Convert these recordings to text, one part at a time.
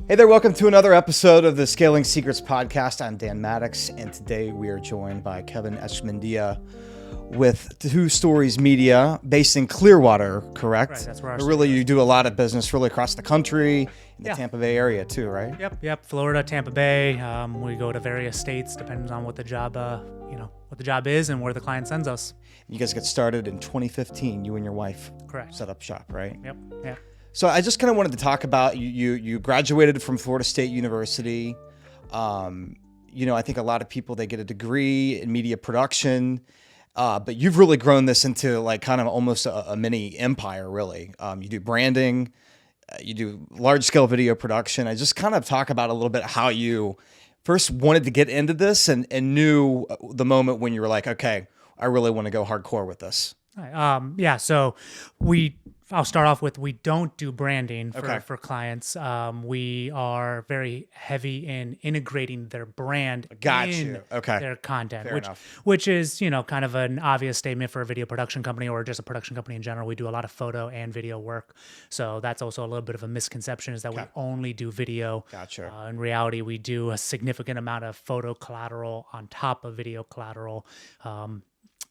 Hey there, welcome to another episode of the Scaling Secrets podcast. I'm Dan Matics, and today we are joined by Kevin Echemendia with Two Stories Media, based in Clearwater, correct? Right, that's where our But really, studio is. you do a lot of business really across the country, in the Yeah. Tampa Bay area too, right? Yep. Florida, Tampa Bay. We go to various states, depending on what the job, what the job is and where the client sends us. You guys got started in 2015, you and your wife Correct. set up shop, right? Yep. So I just kind of wanted to talk about you graduated from Florida State University. I think a lot of people, they get a degree in media production, but you've really grown this into like kind of almost a mini empire, really. You do branding, you do large scale video production. I just kind of talk about a little bit how you first wanted to get into this and knew the moment when you were like, okay, I really want to go hardcore with this. So I'll start off with, we don't do branding Okay. for clients. We are very heavy in integrating their brand Got in you. Okay. their content, Fair enough. which is, kind of an obvious statement for a video production company or just a production company in general. We do a lot of photo and video work. So that's also a little bit of a misconception, is that we only do video. Gotcha. In reality, we do a significant amount of photo collateral on top of video collateral.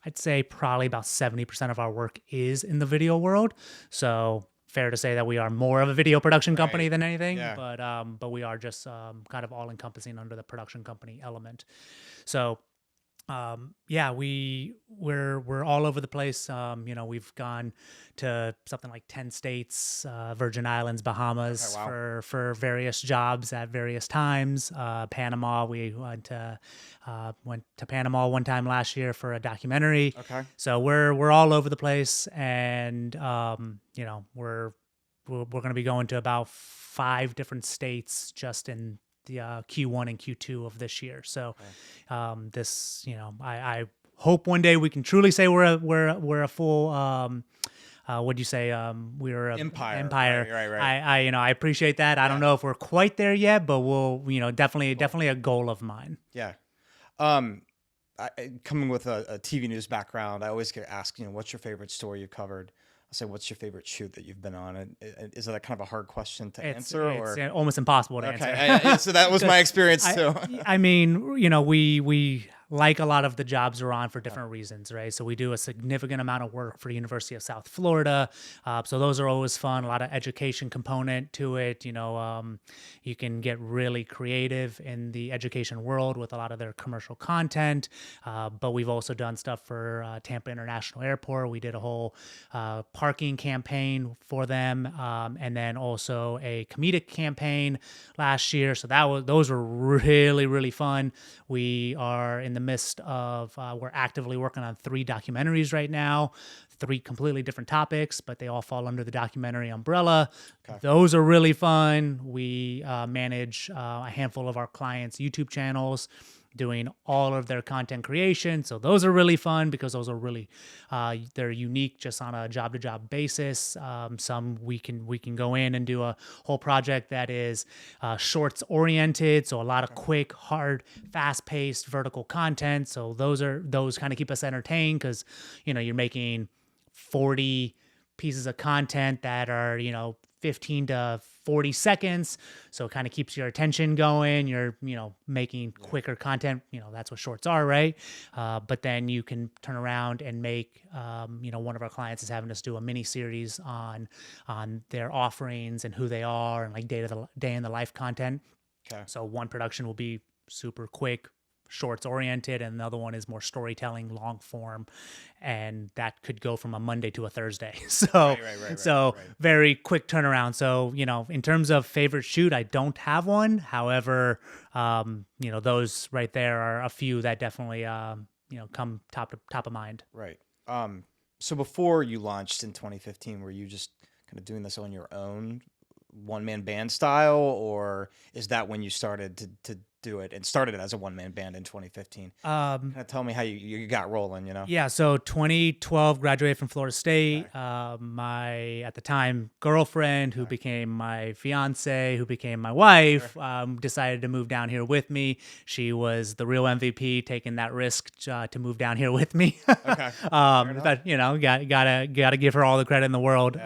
I'd say probably about 70% of our work is in the video world. So fair to say that we are more of a video production company than anything, Yeah. but we are just kind of all encompassing under the production company element. So we're all over the place. We've gone to something like 10 states, Virgin Islands, Bahamas, Okay, wow. for various jobs at various times. Panama, we went to Panama one time last year for a documentary. Okay. So we're all over the place, and we're going to be going to about 5 different states just in the Q1 and Q2 of this year. So I hope one day we can truly say we're a full what'd you say? We're an empire. Right. I appreciate that. I don't know if we're quite there yet, but we'll, definitely a goal of mine. Yeah. Coming with a TV news background, I always get asked, what's your favorite story you've covered? I say, what's your favorite shoot that you've been on? And is that kind of a hard question to answer? It's almost impossible to answer. Okay. So that was my experience too. I mean, we like a lot of the jobs we're on for different reasons, right? So we do a significant amount of work for the University of South Florida. So those are always fun, a lot of education component to it. You can get really creative in the education world with a lot of their commercial content. But we've also done stuff for Tampa International Airport. We did a whole parking campaign for them. And then also a comedic campaign last year. So those were really, really fun. We are in the midst of, we're actively working on 3 documentaries right now, 3 completely different topics, but they all fall under the documentary umbrella. Okay. Those are really fun. We manage a handful of our clients' YouTube channels, doing all of their content creation. So those are really fun because those are really, they're unique just on a job-to-job basis. Some we can go in and do a whole project that is shorts oriented. So a lot of quick, hard, fast-paced vertical content. So those kind of keep us entertained because, you're making 40 pieces of content that are, 15 to 40 seconds. So it kind of keeps your attention going. You're, making quicker content. That's what shorts are, right? But then you can turn around and make, one of our clients is having us do a mini series on their offerings and who they are and like day in the life content. Okay. So one production will be super quick, shorts oriented, and the other one is more storytelling, long form, and that could go from a Monday to a Thursday. So very quick turnaround. So in terms of favorite shoot, I don't have one. However, those right there are a few that definitely come top of mind. Right. So before you launched in 2015, were you just kind of doing this on your own, one-man band style, or is that when you started to do it and started it as a one-man band in 2015? Kind of tell me how you got rolling, Yeah, so 2012, graduated from Florida State. My, at the time, girlfriend, who became my fiance, who became my wife, decided to move down here with me. She was the real MVP, taking that risk to move down here with me. Okay. But gotta give her all the credit in the world.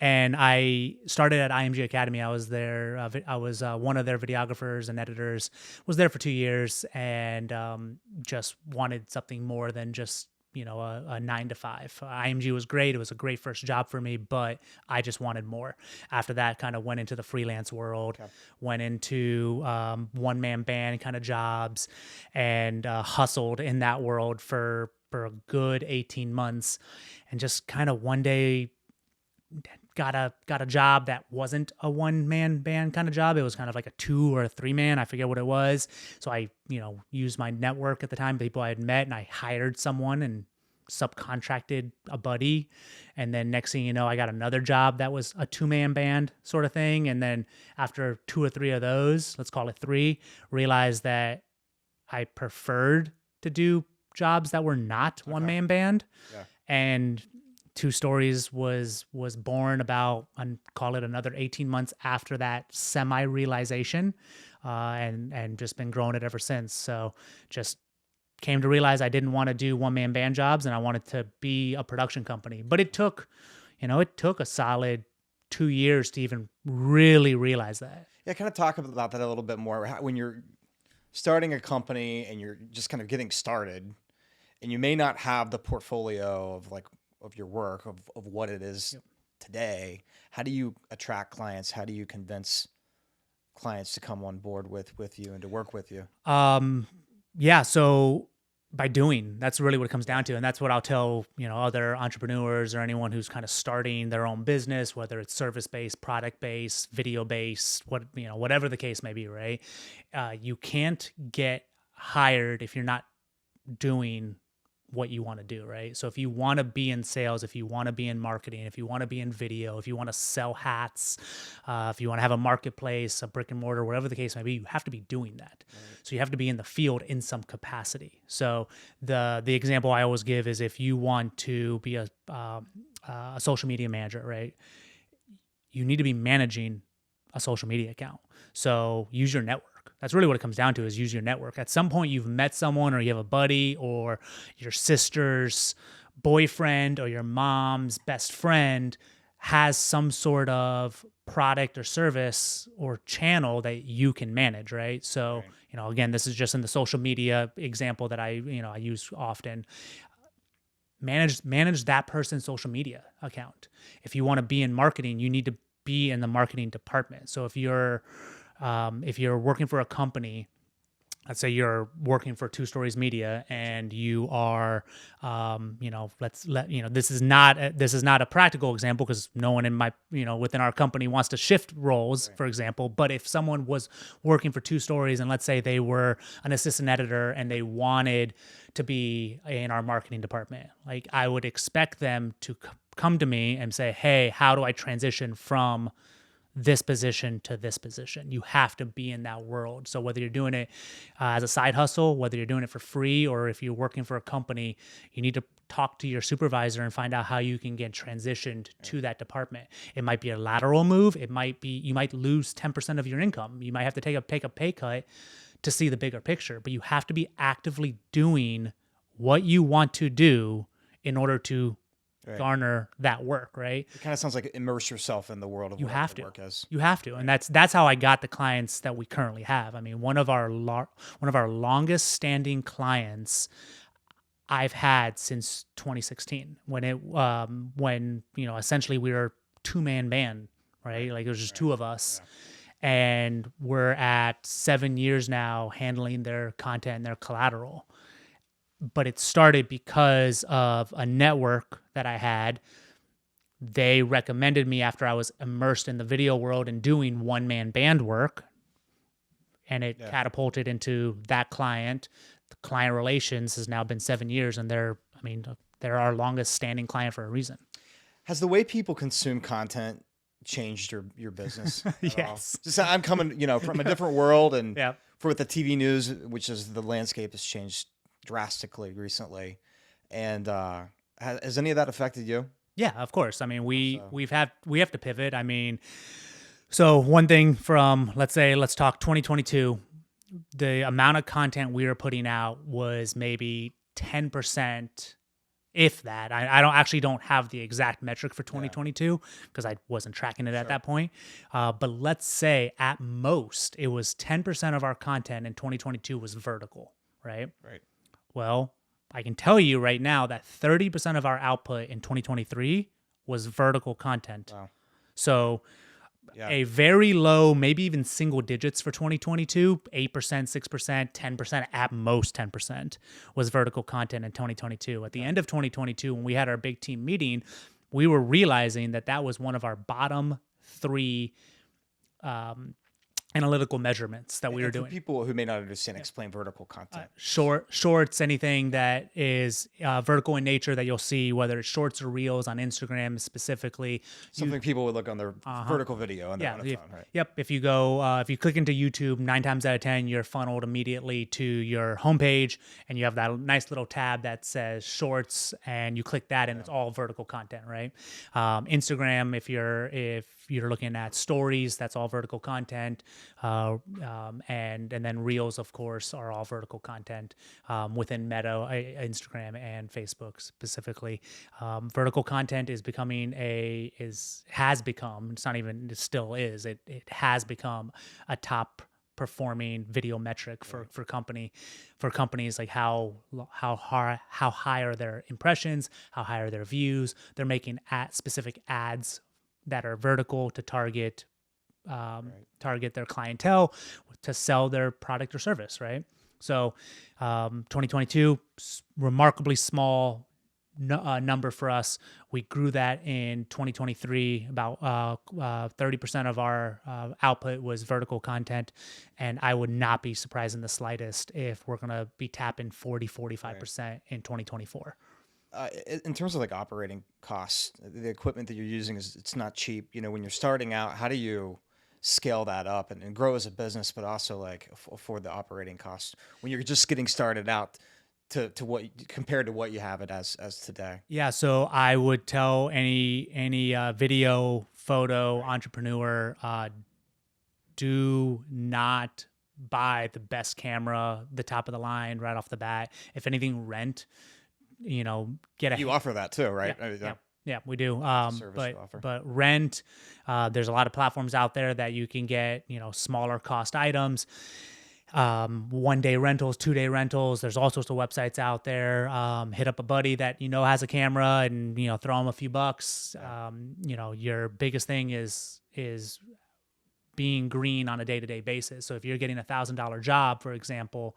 And I started at IMG Academy. I was there. I was one of their videographers and editors. Was there for 2 years, and just wanted something more than just a 9 to 5. IMG was great. It was a great first job for me, but I just wanted more. After that, kind of went into the freelance world, went into one-man band kind of jobs, and hustled in that world for a good 18 months, and just kind of one day got a job that wasn't a one-man band kind of job. It was kind of like a 2 or a 3-man. I forget what it was. So I, used my network at the time, people I had met, and I hired someone and subcontracted a buddy. And then next thing you know, I got another job that was a 2-man band sort of thing. And then after 2 or 3 of those, let's call it 3, realized that I preferred to do jobs that were not one-man band. Yeah. And Two Stories was born about, call it another 18 months after that semi-realization, and just been growing it ever since. So just came to realize I didn't want to do one-man band jobs, and I wanted to be a production company. But it took a solid 2 years to even really realize that. Yeah, kind of talk about that a little bit more. When you're starting a company and you're just kind of getting started, and you may not have the portfolio of your work, of what it is today, how do you attract clients? How do you convince clients to come on board with you and to work with you? Yeah, so by doing, that's really what it comes down to. And that's what I'll tell, other entrepreneurs or anyone who's kind of starting their own business, whether it's service-based, product-based, video-based, whatever the case may be, right? You can't get hired if you're not doing what you want to do, right? So if you want to be in sales, if you want to be in marketing, if you want to be in video, if you want to sell hats, if you want to have a marketplace, a brick and mortar, whatever the case may be, you have to be doing that. Right. So you have to be in the field in some capacity. So the example I always give is if you want to be a social media manager, right? You need to be managing a social media account. So use your network. That's really what it comes down to, is use your network. At some point, you've met someone, or you have a buddy, or your sister's boyfriend, or your mom's best friend has some sort of product or service or channel that you can manage, right? So, again, this is just in the social media example that I use often. Manage that person's social media account. If you want to be in marketing, you need to be in the marketing department. So if you're working for a company, let's say you're working for Two Stories Media, and you are, this is not a practical example, because no one in my, within our company wants to shift roles, for example. But if someone was working for Two Stories, and let's say they were an assistant editor and they wanted to be in our marketing department, like, I would expect them to come to me and say, hey, how do I transition from this position to this position? You have to be in that world. So whether you're doing it as a side hustle, whether you're doing it for free, or if you're working for a company, you need to talk to your supervisor and find out how you can get transitioned to that department. It might be a lateral move. It might be, you might lose 10% of your income. You might have to take a pay cut to see the bigger picture, but you have to be actively doing what you want to do in order to garner that work, right? It kind of sounds like immerse yourself in the world of what the work is. You have to, and that's how I got the clients that we currently have. I mean, one of our longest standing clients I've had since 2016, when essentially we were 2-man band, right? Like, it was just 2 of us. Yeah. And we're at 7 years now handling their content and their collateral. But it started because of a network that I had. They recommended me after I was immersed in the video world and doing one-man band work, and it catapulted into that client. The client relations has now been 7 years, and they're our longest standing client for a reason. Has the way people consume content changed your business at Yes. all? Just, I'm coming, from a different world, and Yeah. for the TV news, which is the landscape has changed drastically recently. And has any of that affected you? Yeah, of course. I mean, we have to pivot. I mean, so one thing from, let's talk 2022, the amount of content we were putting out was maybe 10%, if that. I don't have the exact metric for 2022 because I wasn't tracking it at that point. But let's say at most it was 10% of our content in 2022 was vertical, right? Right. Well, I can tell you right now that 30% of our output in 2023 was vertical content. Wow. So Yeah. a very low, maybe even single digits for 2022, 8%, 6%, 10%, at most 10% was vertical content in 2022. At the end of 2022, when we had our big team meeting, we were realizing that that was one of our bottom three analytical measurements that we were And for doing. people who may not understand, explain vertical content. Shorts, anything that is vertical in nature that you'll see, whether it's shorts or reels on Instagram specifically. Something people would look on their vertical video on their phone, right? Yep. If you go, if you click into YouTube, 9 times out of 10, you're funneled immediately to your homepage, and you have that nice little tab that says Shorts, and you click that, and it's all vertical content, right? Instagram, if you're looking at stories, that's all vertical content, and then reels, of course, are all vertical content within Meta, Instagram, and Facebook specifically. Vertical content is becoming has become, it's not even, it still is, it has become a top performing video metric for companies, like how high are their impressions, how high are their views. They're making specific ads that are vertical to target their clientele to sell their product or service, right? So 2022, remarkably small number for us. We grew that in 2023. About 30% of our output was vertical content, and I would not be surprised in the slightest if we're going to be tapping 40-45% in 2024. In terms of like operating costs, the equipment that you're using it's not cheap. You know, when you're starting out, how do you scale that up and grow as a business, but also like afford the operating costs when you're just getting started out to what compared to what you have it as today? Yeah, so I would tell any video photo entrepreneur, do not buy the best camera, the top of the line right off the bat. If anything, rent. Get a. You offer that too, right? Yeah, we do. Service you offer. But rent, there's a lot of platforms out there that you can get, smaller cost items, 1-day rentals, 2-day rentals. There's all sorts of websites out there. Hit up a buddy that has a camera and throw him a few bucks. Your biggest thing is being green on a day-to-day basis. So if you're getting $1,000 job, for example,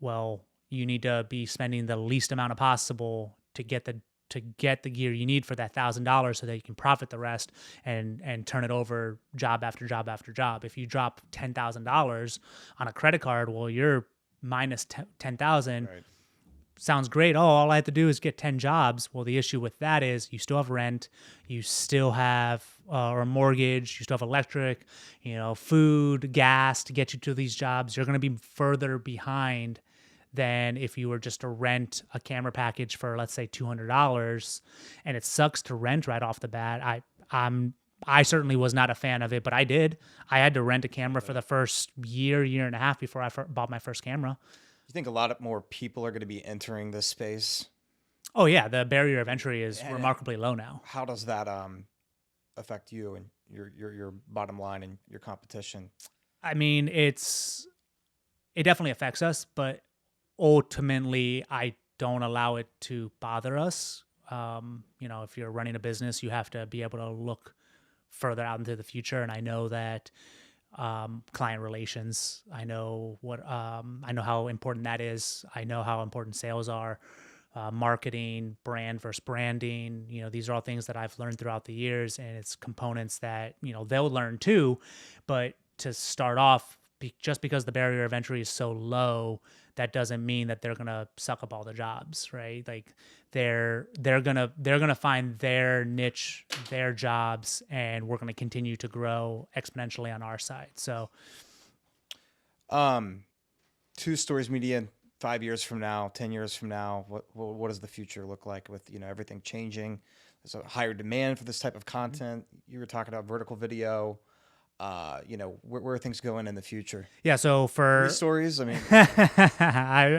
well, you need to be spending the least amount of possible to get the gear you need for that $1,000 so that you can profit the rest and turn it over job after job after job. If you drop $10,000 on a credit card, well, you're minus 10,000. Right. Sounds great. Oh, all I have to do is get 10 jobs. Well, the issue with that is you still have rent, you still have or a mortgage, you still have electric, food, gas to get you to these jobs. You're going to be further behind than if you were just to rent a camera package for, let's say, $200, and it sucks to rent right off the bat. I certainly was not a fan of it, but I did. I had to rent a camera for the first year and a half before I bought my first camera. You think a lot more people are going to be entering this space? Oh yeah, the barrier of entry is remarkably low now. How does that affect you and your bottom line and your competition? I mean, it definitely affects us, but ultimately, I don't allow it to bother us. If you're running a business, you have to be able to look further out into the future. And I know that client relations, I know how important that is. I know how important sales are, marketing, brand versus branding. These are all things that I've learned throughout the years, and it's components that, they'll learn too. But to start off, just because the barrier of entry is so low, that doesn't mean that they're gonna suck up all the jobs, right? Like they're gonna find their niche, their jobs, and we're gonna continue to grow exponentially on our side. So, Two Stories Media, 5 years from now, 10 years from now, what does the future look like with everything changing? There's a higher demand for this type of content. You were talking about vertical video. where are things going in the future? Yeah. So for 3 stories, I mean,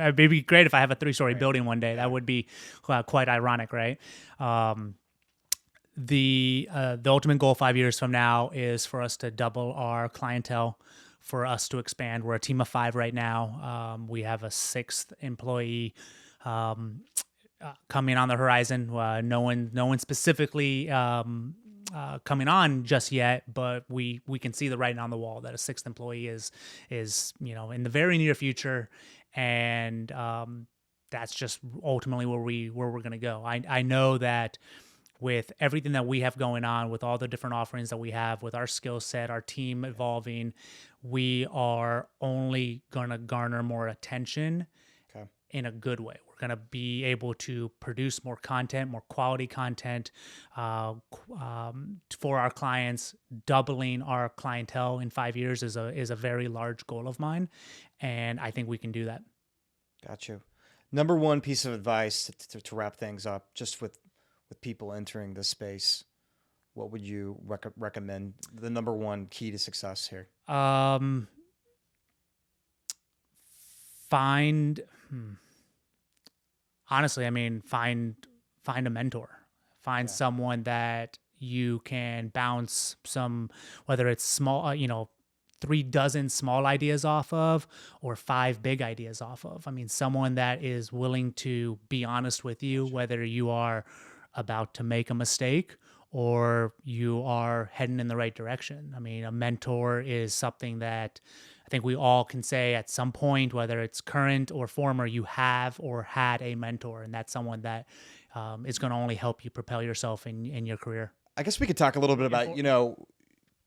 it'd be great if I have a 3-story right. building one day. Yeah. That would be quite ironic, right? The ultimate goal 5 years from now is for us to double our clientele, for us to expand. We're a team of 5 right now. We have a 6th employee coming on the horizon. No one specifically coming on just yet, but we can see the writing on the wall that a 6th employee is in the very near future, and that's just ultimately where we're going to go. I know that with everything that we have going on, with all the different offerings that we have, with our skill set, our team evolving, we are only going to garner more attention Okay. in a good way. We're going to be able to produce more content, more quality content for our clients. Doubling our clientele in 5 years is a very large goal of mine, and I think we can do that. Got you. Number one piece of advice to wrap things up, just with people entering this space, what would you recommend? The number one key to success here. Find honestly, I mean, find a mentor. Find someone that you can bounce some, whether it's small, 36 small ideas off of, or 5 big ideas off of. I mean, someone that is willing to be honest with you, whether you are about to make a mistake or you are heading in the right direction. I mean, a mentor is something that I think we all can say at some point, whether it's current or former, you have or had a mentor, and that's someone that is going to only help you propel yourself in your career. I guess we could talk a little bit about,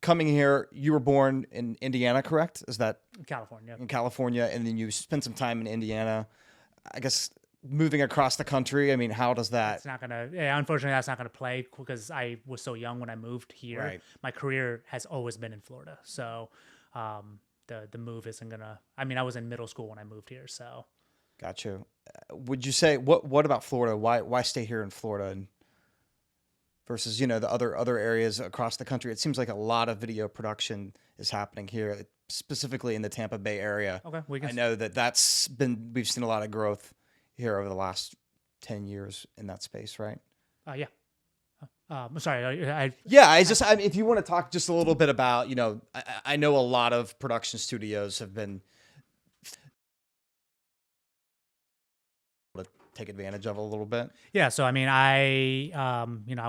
coming here. You were born in Indiana, correct? Is that California? in California, and then you spent some time in Indiana. I guess moving across the country, I mean, how does that? It's not gonna. Yeah, unfortunately, that's not gonna play because I was so young when I moved here. Right. My career has always been in Florida, so the move isn't gonna. I mean, I was in middle school when I moved here, so. Got you. Would you say what about Florida? Why stay here in Florida and versus the other areas across the country? It seems like a lot of video production is happening here, specifically in the Tampa Bay area. Okay, I know we've seen a lot of growth here over the last 10 years in that space, right? Yeah. Sorry. If you want to talk just a little bit about, I know a lot of production studios have been to take advantage of a little bit. Yeah. So, I mean, I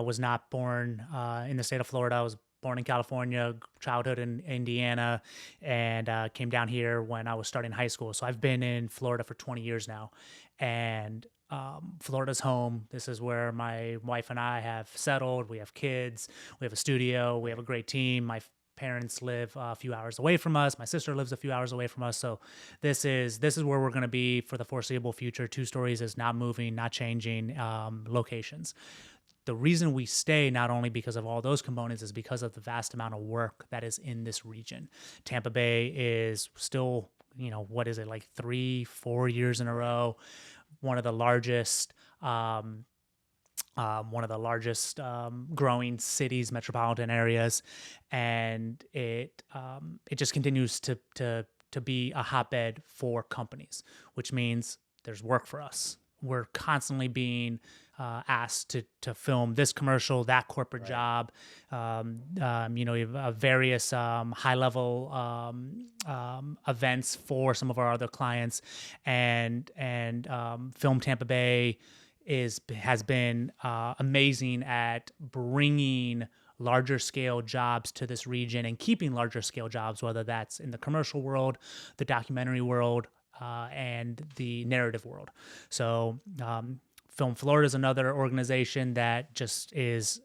was not born in the state of Florida. I was born in California, childhood in Indiana, and came down here when I was starting high school. So I've been in Florida for 20 years now, and Florida's home. This is where my wife and I have settled. We have kids. We have a studio. We have a great team. My parents live a few hours away from us. My sister lives a few hours away from us. So this is where we're going to be for the foreseeable future. 2 Stories is not moving, not changing locations. The reason we stay, not only because of all those components, is because of the vast amount of work that is in this region. Tampa Bay is still, what is it, like 3-4 years in a row, one of the largest growing cities, metropolitan areas, and it just continues to be a hotbed for companies, which means there's work for us. We're constantly being asked to film this commercial, that corporate job, various high-level events for some of our other clients, and Film Tampa Bay has been amazing at bringing larger scale jobs to this region and keeping larger scale jobs, whether that's in the commercial world, the documentary world, and the narrative world. So Film Florida is another organization that just is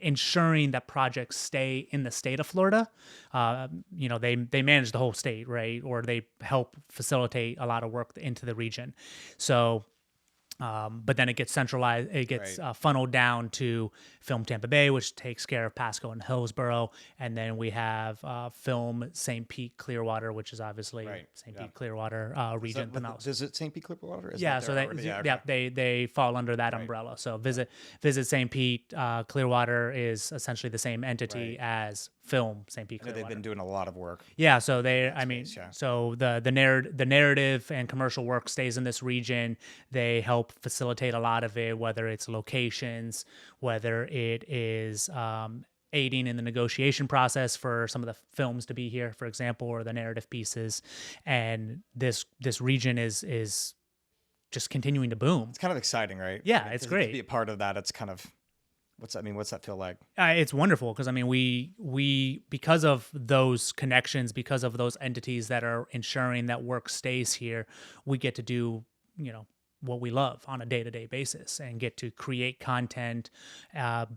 ensuring that projects stay in the state of Florida. They manage the whole state, right? Or they help facilitate a lot of work into the region. So But then it gets centralized, it gets funneled down to Film Tampa Bay, which takes care of Pasco and Hillsborough. And then we have Film St. Pete Clearwater, which is obviously St. Pete Clearwater region. Visit St. Pete Clearwater? So they fall under that umbrella. So Visit St. Pete Clearwater is essentially the same entity as Film St. Pete Clearwater. They've been doing a lot of work. Yeah, so so the narrative and commercial work stays in this region. They help facilitate a lot of it, whether it's locations, whether it is aiding in the negotiation process for some of the films to be here, for example, or the narrative pieces. And this region is just continuing to boom. It's kind of exciting, right? Yeah, it's great to be a part of that. It's kind of what's that feel like? It's wonderful because we because of those connections, because of those entities that are ensuring that work stays here, we get to do what we love on a day-to-day basis and get to create content,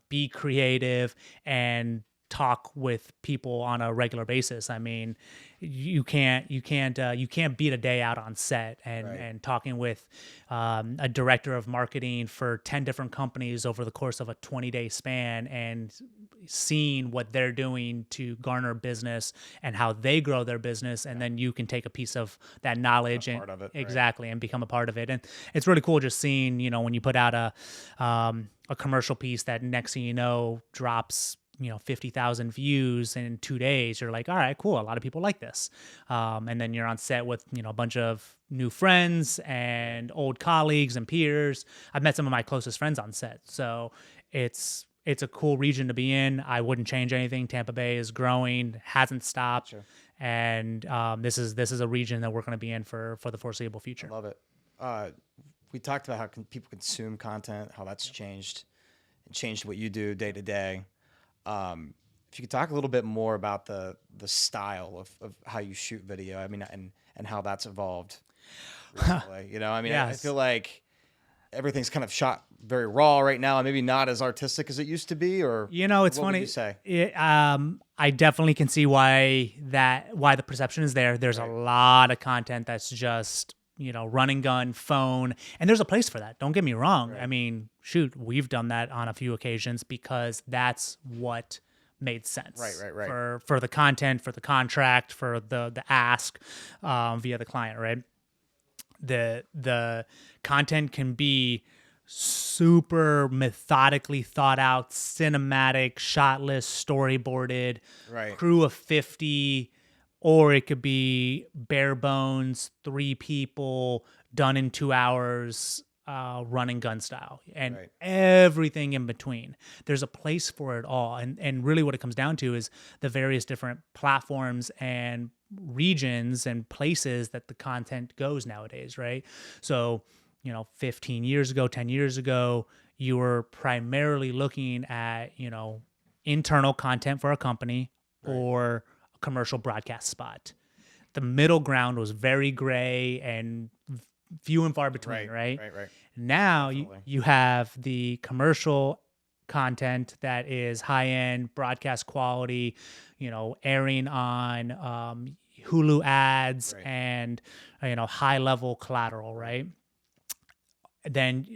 be creative, and talk with people on a regular basis. I mean, you can't beat a day out on set and talking with a director of marketing for 10 different companies over the course of a 20-day span and seeing what they're doing to garner business and how they grow their business. And then you can take a piece of that knowledge and and become a part of it. And it's really cool just seeing, when you put out a commercial piece that next thing you know drops 50,000 views in 2 days. You're like, all right, cool. A lot of people like this. And then you're on set with, a bunch of new friends and old colleagues and peers. I've met some of my closest friends on set. So it's a cool region to be in. I wouldn't change anything. Tampa Bay is growing, hasn't stopped. Sure. And this is a region that we're going to be in for the foreseeable future. I love it. We talked about how people consume content, how that's changed what you do day to day. If you could talk a little bit more about the style of how you shoot video, I mean, and how that's evolved recently. I feel like everything's kind of shot very raw right now, and maybe not as artistic as it used to be. Or it's what funny. Would you say? I definitely can see why the perception is there. There's a lot of content that's just run and gun, phone, and there's a place for that. Don't get me wrong. Right. I mean, shoot, we've done that on a few occasions because that's what made sense. Right. For the content, for the contract, for the ask via the client, right? The content can be super methodically thought out, cinematic, shot list, storyboarded, crew of 50. Or it could be bare bones, 3 people, done in 2 hours, run and gun style, and everything in between. There's a place for it all. And really what it comes down to is the various different platforms and regions and places that the content goes nowadays, right? So, 15 years ago, 10 years ago, you were primarily looking at, internal content for a company or commercial broadcast spot. The middle ground was very gray and few and far between, right? Now you have the commercial content that is high-end broadcast quality, airing on Hulu ads and high-level collateral, right? Then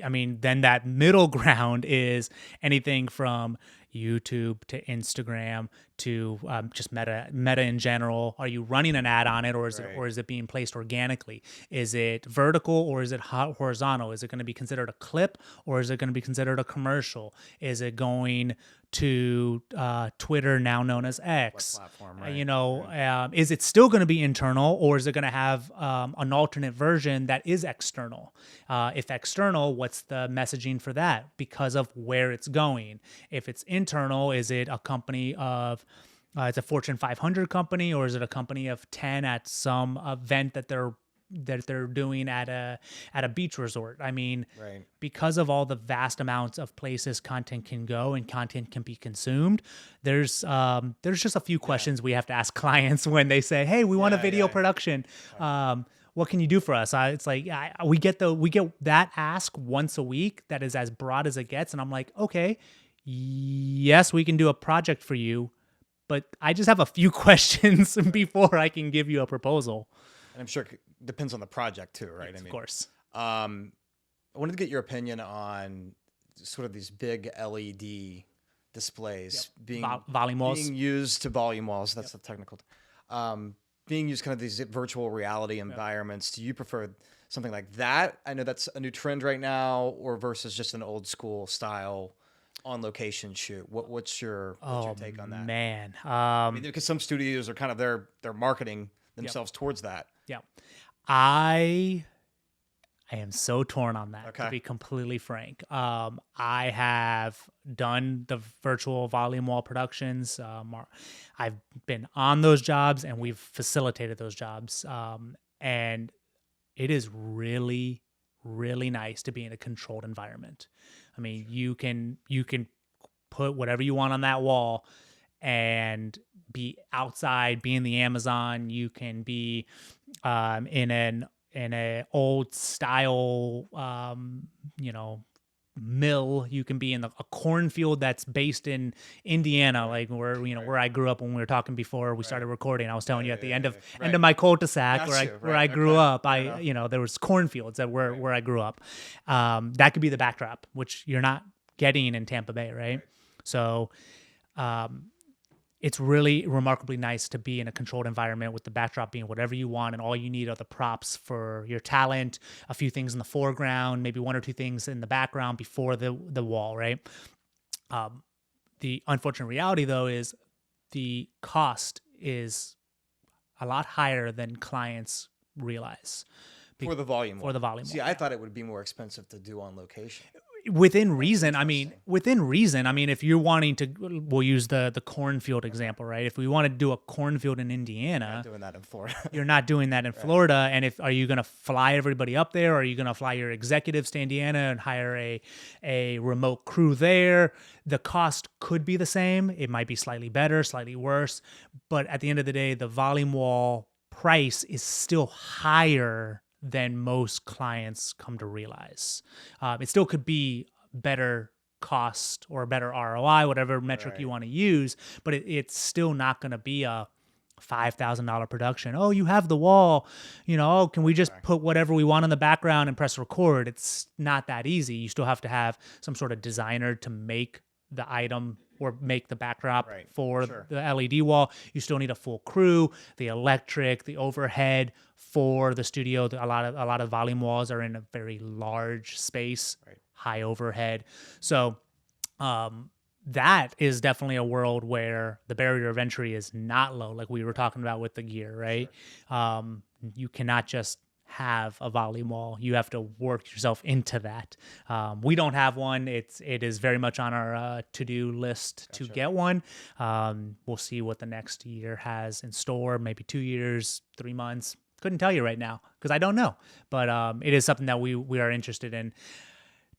that middle ground is anything from YouTube to Instagram to just meta in general. Are you running an ad on it, or is it being placed organically? Is it vertical or is it horizontal? Is it going to be considered a clip or is it going to be considered a commercial? Is it going to Twitter, now known as X? What platform, is it still going to be internal, or is it going to have an alternate version that is external? If external, what's the messaging for that? Because of where it's going. If it's internal, is it a company of it's a Fortune 500 company, or is it a company of 10 at some event that they're doing at a beach resort? I mean, because of all the vast amounts of places content can go and content can be consumed, there's just a few questions we have to ask clients when they say, "Hey, we want a video production. What can you do for us?" It's like we get that ask once a week that is as broad as it gets, and I'm like, okay, yes, we can do a project for you, but I just have a few questions before I can give you a proposal. And I'm sure it depends on the project too, right? Yes, of course. I wanted to get your opinion on sort of these big LED displays Volume walls. being used to volume walls. That's the technical. Being used kind of these virtual reality environments. Do you prefer something like that? I know that's a new trend right now, or versus just an old school style on location shoot. What's your take on that? Man, I mean, because some studios are kind of they're marketing themselves towards that. yeah, I am so torn on that, to Okay. be completely frank. I have done the virtual volume wall productions. I've been on those jobs, and we've facilitated those jobs. And it is really, really nice to be in a controlled environment. I mean, you can put whatever you want on that wall and be outside, be in the Amazon. You can be in a old style, mill. You can be in a cornfield that's based in Indiana, like where I grew up. When we were talking before we started recording, I was telling you at the end of my cul-de-sac where I grew up. There was cornfields where I grew up. That could be the backdrop, which you're not getting in Tampa Bay, right? So, it's really remarkably nice to be in a controlled environment with the backdrop being whatever you want, and all you need are the props for your talent, a few things in the foreground, maybe one or two things in the background before the wall, right? The unfortunate reality, though, is the cost is a lot higher than clients realize. For the volume For the volume See, wall, I thought it would be more expensive to do on location. Within reason. I mean, if you're wanting to, we'll use the cornfield example, right? If we want to do a cornfield in Indiana, Not doing that in Florida. you're not doing that in Florida. And are you going to fly everybody up there? Or are you going to fly your executives to Indiana and hire a remote crew there? The cost could be the same. It might be slightly better, slightly worse. But at the end of the day, the volume wall price is still higher than most clients come to realize. It still could be better cost or better ROI, whatever metric you want to use, but it's still not going to be a $5,000 production. Oh, you have the wall, can we just put whatever we want in the background and press record? It's not that easy. You still have to have some sort of designer to make the item or make the backdrop for the LED wall. You still need a full crew, the electric, the overhead for the studio. A lot of volume walls are in a very large space, high overhead. So that is definitely a world where the barrier of entry is not low, like we were talking about with the gear, right? You cannot just have a volume wall. You have to work yourself into that. We don't have one. It is very much on our to-do list to get one. We'll see what the next year has in store, maybe 2 years, 3 months. Couldn't tell you right now because I don't know. But it is something that we are interested in.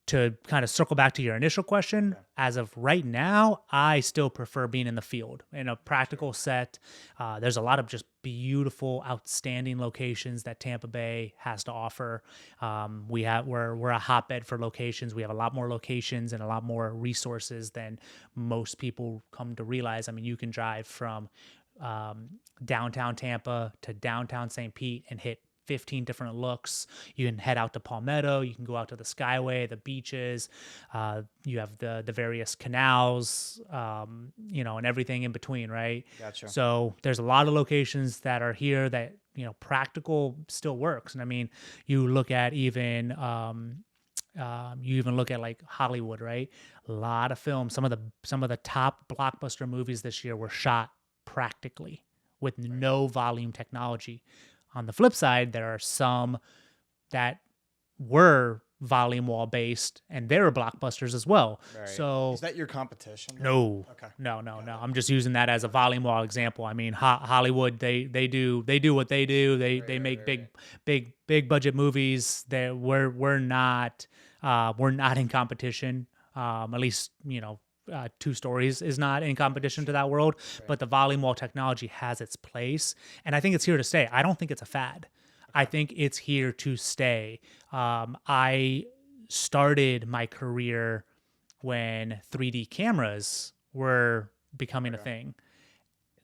To kind of circle back to your initial question, as of right now, I still prefer being in the field in a practical set. There's a lot of just beautiful, outstanding locations that Tampa Bay has to offer. We're a hotbed for locations. We have a lot more locations and a lot more resources than most people come to realize. I mean, you can drive from downtown Tampa to downtown St. Pete and hit 15 different looks. You can head out to Palmetto. You can go out to the Skyway, the beaches. You have the various canals, and everything in between, right? Gotcha. So there's a lot of locations that are here that, practical still works. And I mean, you look at even like Hollywood, right? A lot of films. Some of the top blockbuster movies this year were shot practically with no volume technology. On the flip side, there are some that were volume wall based and they were blockbusters as well. Right. So is that your competition? No. Okay. No. I'm just using that as a volume wall example. I mean, Hollywood, they do what they do. They make big budget movies. We're not in competition. At least, Two Stories is not in competition to that world, but the volume wall technology has its place, and I think it's here to stay. I don't think it's a fad. I think it's here to stay. I started my career when 3D cameras were becoming a thing.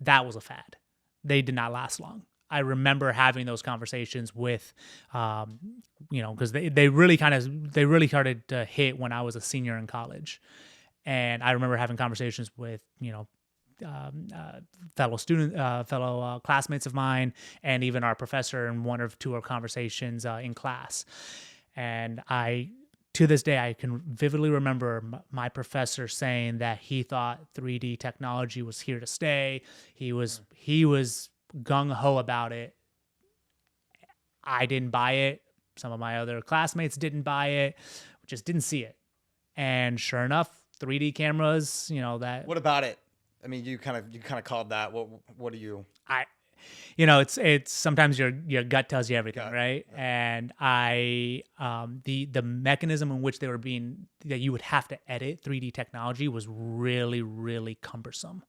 That was a fad. They did not last long. I remember having those conversations with, because they really started to hit when I was a senior in college. And I remember having conversations with, fellow classmates of mine, and even our professor in one or two of our conversations in class. And to this day, I can vividly remember my professor saying that he thought 3D technology was here to stay. He was gung ho about it. I didn't buy it. Some of my other classmates didn't buy it. Just didn't see it. And sure enough, 3D cameras, that What about it? I mean, you kind of called that. What do you? it's sometimes your gut tells you everything, right? Yeah. And the mechanism in which that you would have to edit 3D technology was really, really cumbersome.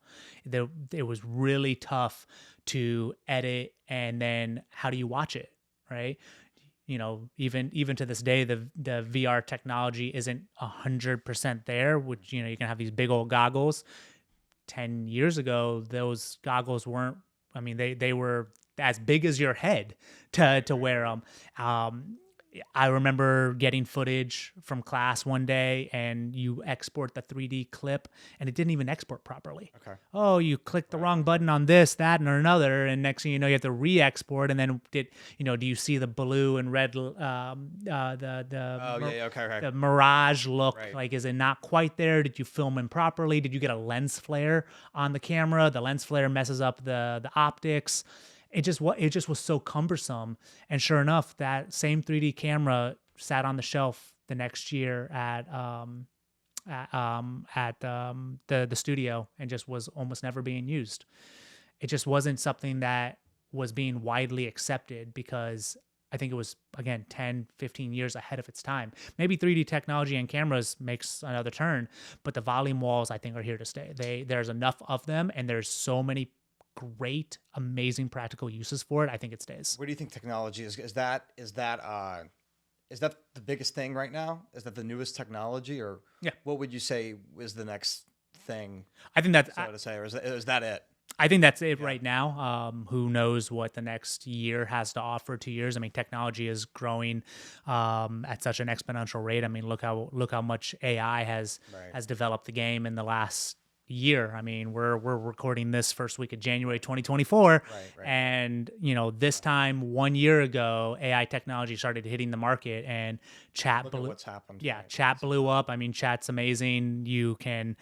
It was really tough to edit, and then how do you watch it, right? Even to this day, the VR technology isn't 100% there, which, you can have these big old goggles. 10 years ago, those goggles weren't, they were as big as your head to wear them. I remember getting footage from class one day, and you export the 3D clip, and it didn't even export properly. Okay. Oh, you clicked the wrong button on this, that, and another, and next thing you know, you have to re-export. And then do you see the blue and red, the mirage look? Right. Like, is it not quite there? Did you film improperly? Did you get a lens flare on the camera? The lens flare messes up the optics. It just was so cumbersome. And sure enough, that same 3D camera sat on the shelf the next year at the studio, and just was almost never being used. It just wasn't something that was being widely accepted, because I think it was, again, 10, 15 years ahead of its time. Maybe 3D technology and cameras makes another turn, but the volume walls, I think, are here to stay. There's enough of them, and there's so many great, amazing practical uses for it. I think it stays. Where do you think technology is? Is that the biggest thing right now? Is that the newest technology, or what would you say is the next thing? I think that's so to say, or is that it? I think that's it right now. Who knows what the next year has to offer? 2 years. Technology is growing at such an exponential rate. Look how much AI has developed the game in the last year. We're recording this first week of January 2024, right. And this time 1 year ago, AI technology started hitting the market, and chat blew. What's happened? Yeah, chat blew up. Chat's amazing. You can,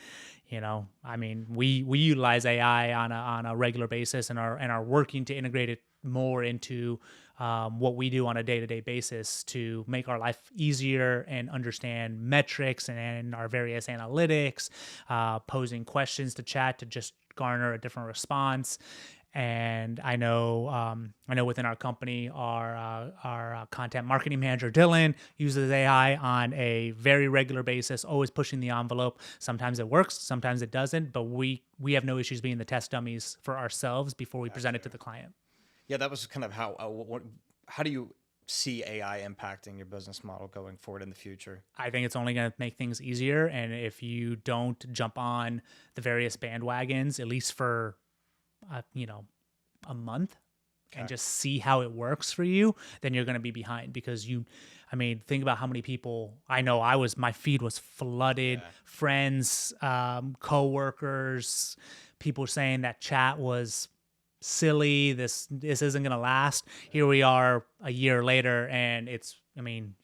we utilize AI on a regular basis, and are working to integrate it more into what we do on a day-to-day basis to make our life easier and understand metrics and our various analytics, posing questions to chat to just garner a different response. And I know within our company, our content marketing manager, Dylan, uses AI on a very regular basis, always pushing the envelope. Sometimes it works, sometimes it doesn't, but we have no issues being the test dummies for ourselves before we present it to the client. Yeah, that was kind of how do you see AI impacting your business model going forward in the future? I think it's only going to make things easier. And if you don't jump on the various bandwagons, at least for, a month, and just see how it works for you, then you're going to be behind, because think about how many people I know. My feed was flooded, friends, coworkers, people saying that chat was silly, this isn't gonna last. Here we are a year later, and it's,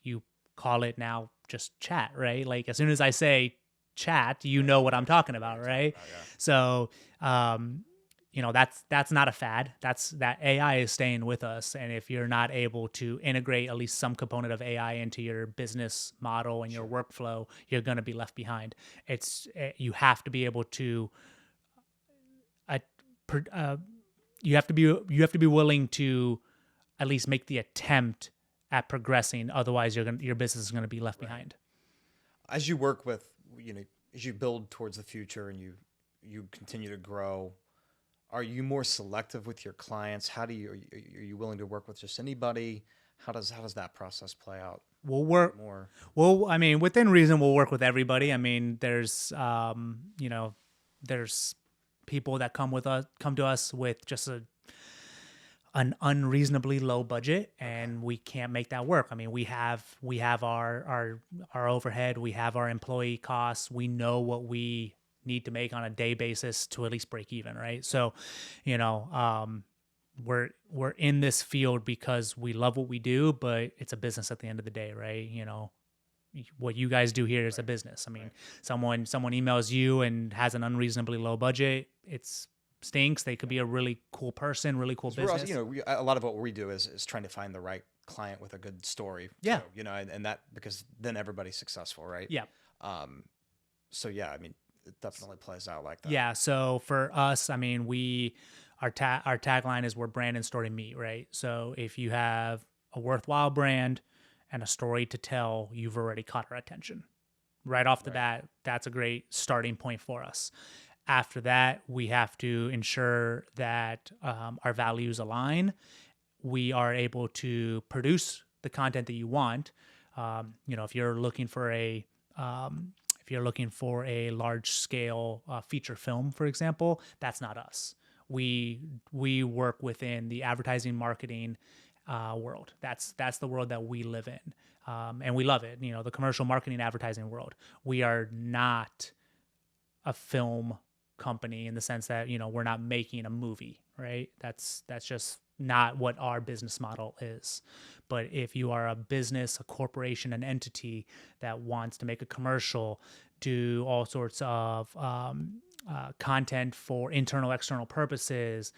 you call it now just chat, right? Like, as soon as I say chat, know what I'm talking about, right? So that's not a fad. That AI is staying with us, and if you're not able to integrate at least some component of AI into your business model and your workflow, you're going to be left behind. You have to be able to you have to be willing to at least make the attempt at progressing. Otherwise, your business is going to be left behind. As you work with, as you build towards the future, and you continue to grow, are you more selective with your clients? Are you willing to work with just anybody? How does that process play out? We'll work more. Well, within reason, we'll work with everybody. There's there's people that come to us with just an unreasonably low budget, and we can't make that work. I mean, we have our overhead, we have our employee costs, we know what we need to make on a day basis to at least break even, right? So, you know, we're in this field because we love what we do, but it's a business at the end of the day, right? You know, what you guys do here is a business. I mean, someone emails you and has an unreasonably low budget, it's stinks. They could be a really cool person, really cool We're also, business. you know, a lot of what we do is trying to find the right client with a good story. Yeah. too, you know, and that, because then everybody's successful, right? Yeah. So yeah, I mean, it definitely plays out like that. Yeah. So for us, I mean, our tagline is, we're brand and story meet, right? So if you have a worthwhile brand and a story to tell, you've already caught our attention. Right off the bat, that's a great starting point for us. After that, we have to ensure that our values align. We are able to produce the content that you want. You know, if you're looking for a large scale feature film, for example, that's not us. We work within the advertising marketing world. That's the world that we live in, and we love it. You know, the commercial marketing advertising world. We are not a film company in the sense that, you know, we're not making a movie, right? That's just not what our business model is. But if you are a business, a corporation, an entity that wants to make a commercial, do all sorts of content for internal, external purposes,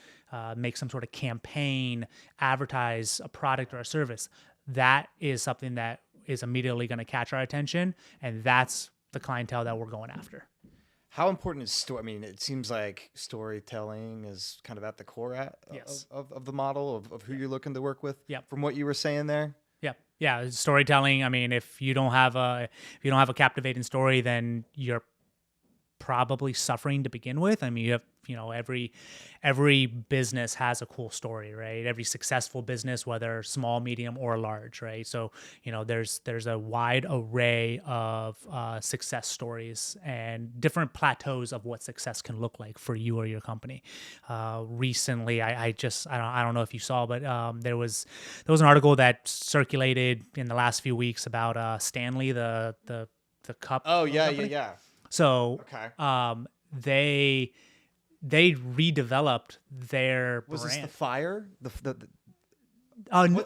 make some sort of campaign, advertise a product or a service, that is something that is immediately going to catch our attention. And that's the clientele that we're going after. How important is story? I mean, it seems like storytelling is kind of at the core Yes. of the model of who you're looking to work with. Yep. From what you were saying there. Yeah. Storytelling. I mean, if you don't have a captivating story, then you're probably suffering to begin with. I mean, you know, every business has a cool story, right? Every successful business, whether small, medium, or large, right? So, you know, there's a wide array of success stories and different plateaus of what success can look like for you or your company. Recently, I don't know if you saw, but there was an article that circulated in the last few weeks about Stanley, the cup. Oh yeah, company. yeah. So, Okay. They redeveloped their Was brand. this the fire? What's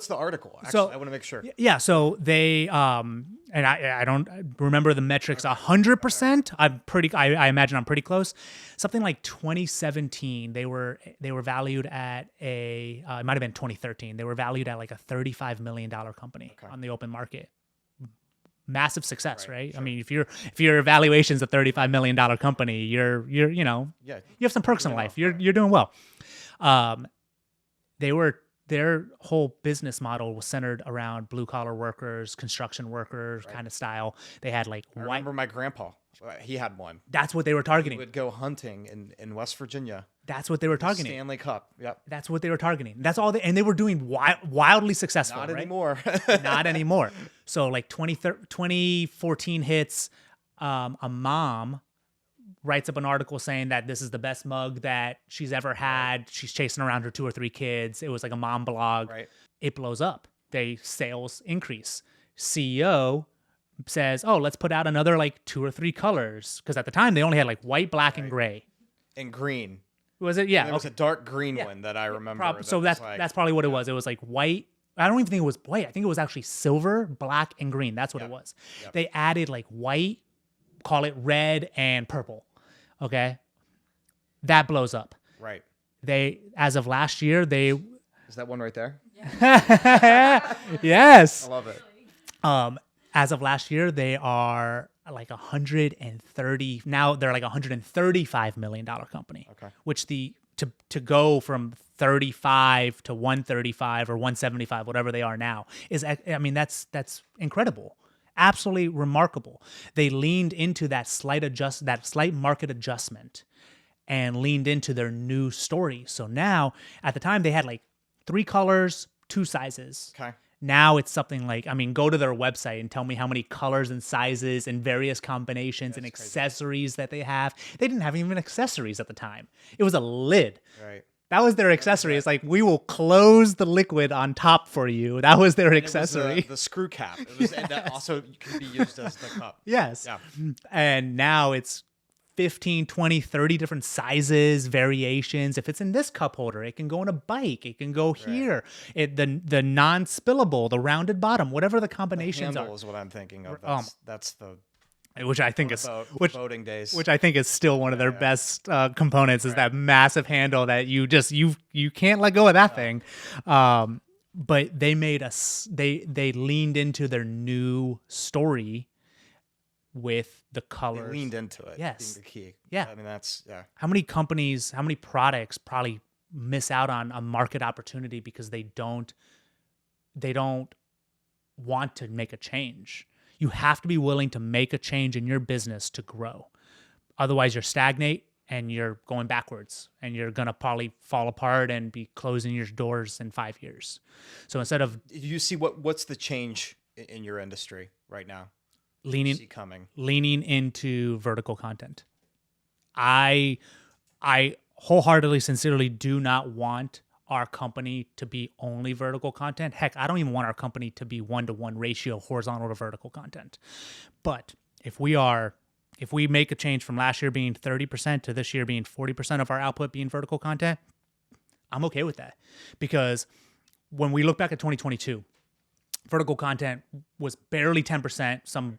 the article? Actually, so- I want to make sure. Yeah, so they and I don't remember the metrics 100%. I imagine I'm pretty close. Something like 2017, they were valued at it might have been 2013. They were valued at like a $35 million company on the open market. Massive success, right? Sure. I mean, if your evaluation's a $35 million company, you're you know, Yeah. you have some perks in life. You're doing well. Their whole business model was centered around blue collar workers, construction workers kind of style. They had like I remember my grandpa. He had one. That's what they were He targeting. would go hunting in West Virginia. That's what they were targeting. Stanley Cup. Yep. That's what they were targeting. That's all and they were doing wildly successful. Not right? anymore. Not anymore. So like 2014 hits, a mom writes up an article saying that this is the best mug that she's ever had. She's chasing around her 2 or 3 kids. It was like a mom blog. Right. It blows up. Sales increase. CEO says, oh, let's put out another like 2 or 3 colors. Because at the time they only had like white, black, and gray. And green. Was it? Yeah. There was a dark green one that I remember. So that's probably what it was. It was like white. I don't even think it was white. I think it was actually silver, black, and green. That's what it was. Yep. They added like white, call it red, and purple. Okay. That blows up. Right. As of last year, Is that one right there? yes. I love it. As of last year, they are like 130. Now they're like $135 million company. Okay. Which to go from 35 to 135 or 175, whatever they are now, that's incredible. Absolutely remarkable. They leaned into that slight market adjustment and leaned into their new story. So now, at the time, they had like 3 colors, 2 sizes. Okay. Now it's something like, go to their website and tell me how many colors and sizes and various combinations and accessories that they have. They didn't have even accessories at the time. It was a lid. Right. That was their accessory. It's like, we will close the liquid on top for you. That was their accessory. It was the screw cap. It was, and that also could be used as the cup. Yes. Yeah. And now it's 15, 20, 30 different sizes, variations. If it's in this cup holder, it can go in a bike. It can go here. The non-spillable, the rounded bottom, whatever the combinations Handle are. is what I'm thinking of. That's the which I think is boating days. which I think is still one of their best components, is that massive handle that you can't let go of that thing. But they made they leaned into their new story with the colors. They leaned into it. Yes. Being the key. Yeah. I mean, that's How many companies, how many products probably miss out on a market opportunity because they don't want to make a change? You have to be willing to make a change in your business to grow. Otherwise, you're stagnate and you're going backwards, and you're going to probably fall apart and be closing your doors in 5 years. So instead of... Do you see what's the change in your industry right now? Leaning into vertical content. I wholeheartedly, sincerely do not want our company to be only vertical content. Heck, I don't even want our company to be 1-to-1 ratio horizontal to vertical content. But if we make a change from last year being 30% to this year being 40% of our output being vertical content, I'm okay with that. Because when we look back at 2022, vertical content was barely 10%, some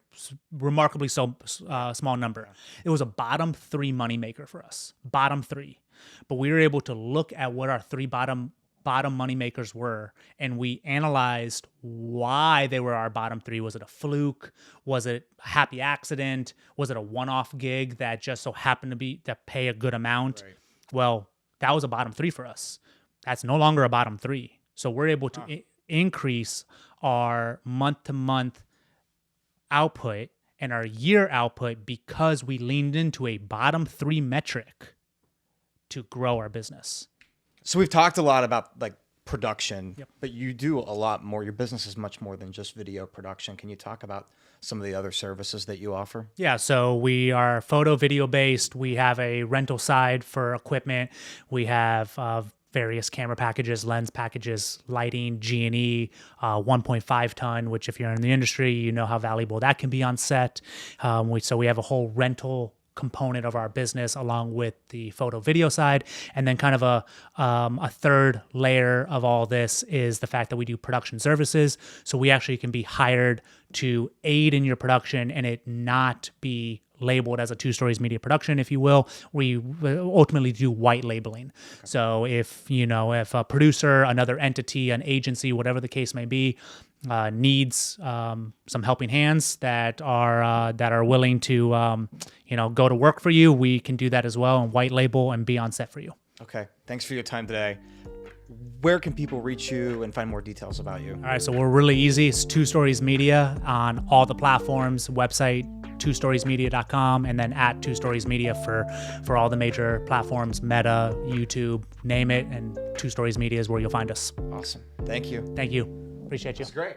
remarkably small number. It was a bottom 3 moneymaker for us, bottom 3. But we were able to look at what our 3 bottom moneymakers were, and we analyzed why they were our bottom 3. Was it a fluke? Was it a happy accident? Was it a one-off gig that just so happened to pay a good amount? Right. Well, that was a bottom 3 for us. That's no longer a bottom 3. So we're able to increase our month-to-month output and our year output because we leaned into a bottom 3 metric to grow our business. So we've talked a lot about like production, but you do a lot more. Your business is much more than just video production. Can you talk about some of the other services that you offer? Yeah, so we are photo, video based. We have a rental side for equipment. We have various camera packages, lens packages, lighting, G&E, 1.5 ton, which if you're in the industry, you know how valuable that can be on set. So we have a whole rental component of our business along with the photo video side. And then kind of a third layer of all this is the fact that we do production services. So we actually can be hired to aid in your production and it not be labeled as a 2 Stories media production, if you will. We ultimately do white labeling. Okay. So if a producer, another entity, an agency, whatever the case may be, needs some helping hands that are willing to go to work for you, we can do that as well and white label and be on set for you. Okay. Thanks for your time today. Where can people reach you and find more details about you? All right, so we're really easy. It's 2 Stories Media on all the platforms, website 2storiesmedia.com, and then at 2 Stories Media for all the major platforms, Meta, YouTube, name it, and 2 Stories Media is where you'll find us. Awesome. Thank you. Thank you. Appreciate you. That's great.